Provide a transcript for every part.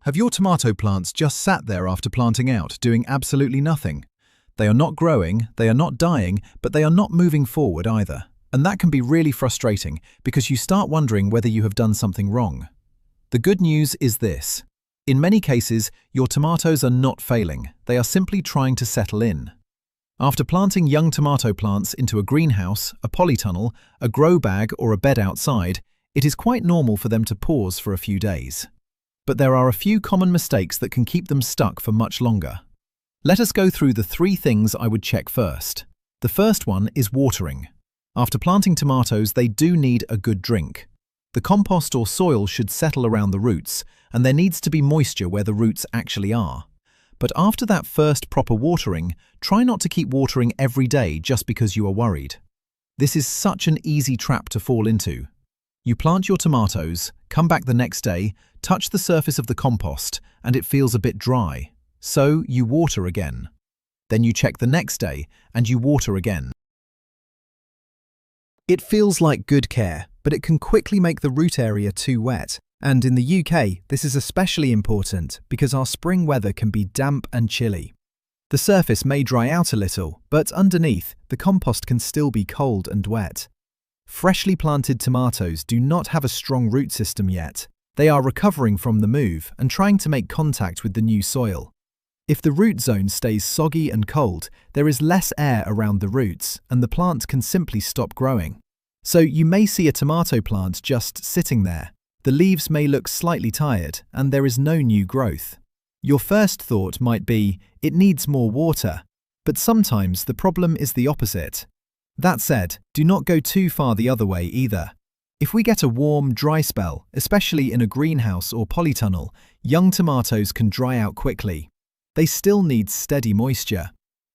Have your tomato plants just sat there after planting out, doing absolutely nothing? They are not growing, they are not dying, but they are not moving forward either. And that can be really frustrating because you start wondering whether you have done something wrong. The good news is this. In many cases, your tomatoes are not failing, they are simply trying to settle in. After planting young tomato plants into a greenhouse, a polytunnel, a grow bag or a bed outside, it is quite normal for them to pause for a few days. But there are a few common mistakes that can keep them stuck for much longer. Let us go through the 3 things I would check first. The first one is watering. After planting tomatoes, they do need a good drink. The compost or soil should settle around the roots, and there needs to be moisture where the roots actually are. But after that first proper watering, try not to keep watering every day just because you are worried. This is such an easy trap to fall into. You plant your tomatoes, come back the next day, touch the surface of the compost, and it feels a bit dry. So you water again. Then you check the next day, and you water again. It feels like good care, but it can quickly make the root area too wet. And in the UK, this is especially important because our spring weather can be damp and chilly. The surface may dry out a little, but underneath, the compost can still be cold and wet. Freshly planted tomatoes do not have a strong root system yet. They are recovering from the move and trying to make contact with the new soil. If the root zone stays soggy and cold, there is less air around the roots and the plant can simply stop growing. So you may see a tomato plant just sitting there. The leaves may look slightly tired and there is no new growth. Your first thought might be, it needs more water, but sometimes the problem is the opposite. That said, do not go too far the other way either. If we get a warm, dry spell, especially in a greenhouse or polytunnel, young tomatoes can dry out quickly. They still need steady moisture.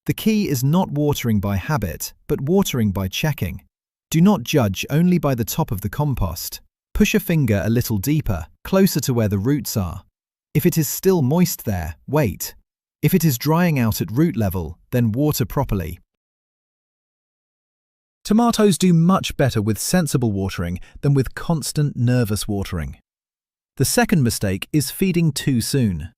The key is not watering by habit, but watering by checking. Do not judge only by the top of the compost. Push a finger a little deeper, closer to where the roots are. If it is still moist there, wait. If it is drying out at root level, then water properly. Tomatoes do much better with sensible watering than with constant nervous watering. The second mistake is feeding too soon.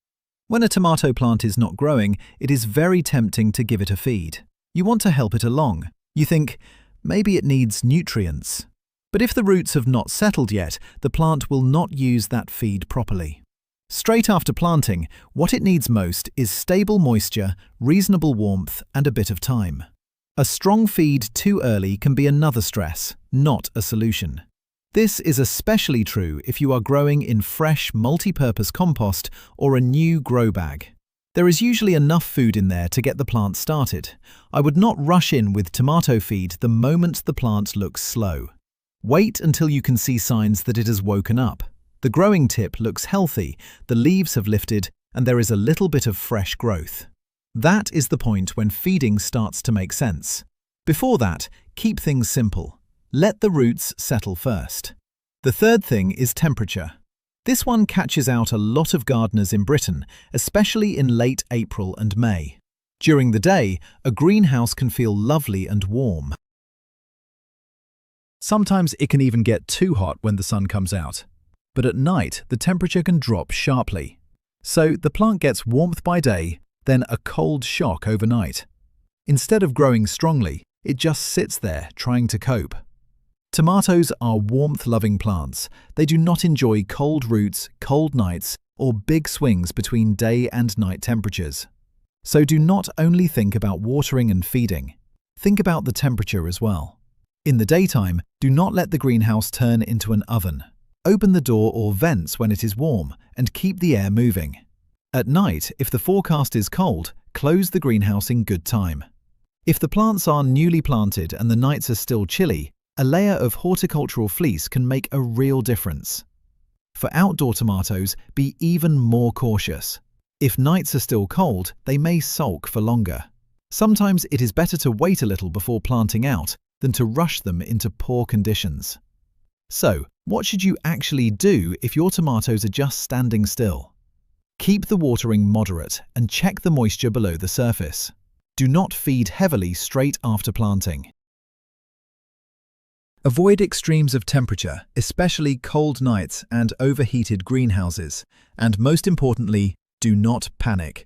When a tomato plant is not growing, it is very tempting to give it a feed. You want to help it along. You think, maybe it needs nutrients. But if the roots have not settled yet, the plant will not use that feed properly. Straight after planting, what it needs most is stable moisture, reasonable warmth, and a bit of time. A strong feed too early can be another stress, not a solution. This is especially true if you are growing in fresh, multi-purpose compost or a new grow bag. There is usually enough food in there to get the plant started. I would not rush in with tomato feed the moment the plant looks slow. Wait until you can see signs that it has woken up. The growing tip looks healthy, the leaves have lifted, and there is a little bit of fresh growth. That is the point when feeding starts to make sense. Before that, keep things simple. Let the roots settle first. The third thing is temperature. This one catches out a lot of gardeners in Britain, especially in late April and May. During the day, a greenhouse can feel lovely and warm. Sometimes it can even get too hot when the sun comes out. But at night, the temperature can drop sharply. So the plant gets warmth by day, then a cold shock overnight. Instead of growing strongly, it just sits there trying to cope. Tomatoes are warmth-loving plants. They do not enjoy cold roots, cold nights, or big swings between day and night temperatures. So do not only think about watering and feeding. Think about the temperature as well. In the daytime, do not let the greenhouse turn into an oven. Open the door or vents when it is warm and keep the air moving. At night, if the forecast is cold, close the greenhouse in good time. If the plants are newly planted and the nights are still chilly, a layer of horticultural fleece can make a real difference. For outdoor tomatoes, be even more cautious. If nights are still cold, they may sulk for longer. Sometimes it is better to wait a little before planting out than to rush them into poor conditions. So, what should you actually do if your tomatoes are just standing still? Keep the watering moderate and check the moisture below the surface. Do not feed heavily straight after planting. Avoid extremes of temperature, especially cold nights and overheated greenhouses. And most importantly, do not panic.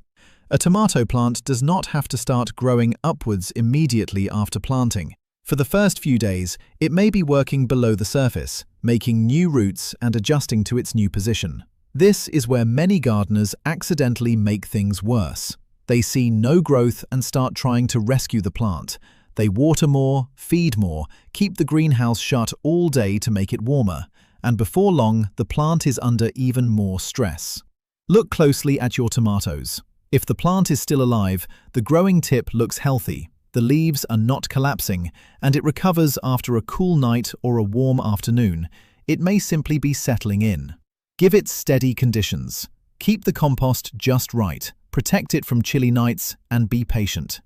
A tomato plant does not have to start growing upwards immediately after planting. For the first few days, it may be working below the surface, making new roots and adjusting to its new position. This is where many gardeners accidentally make things worse. They see no growth and start trying to rescue the plant. They water more, feed more, keep the greenhouse shut all day to make it warmer, and before long, the plant is under even more stress. Look closely at your tomatoes. If the plant is still alive, the growing tip looks healthy, the leaves are not collapsing, and it recovers after a cool night or a warm afternoon. It may simply be settling in. Give it steady conditions. Keep the compost just right, protect it from chilly nights, and be patient.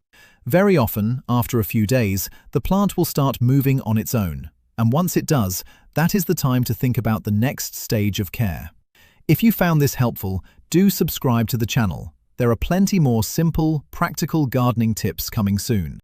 Very often, after a few days, the plant will start moving on its own. And once it does, that is the time to think about the next stage of care. If you found this helpful, do subscribe to the channel. There are plenty more simple, practical gardening tips coming soon.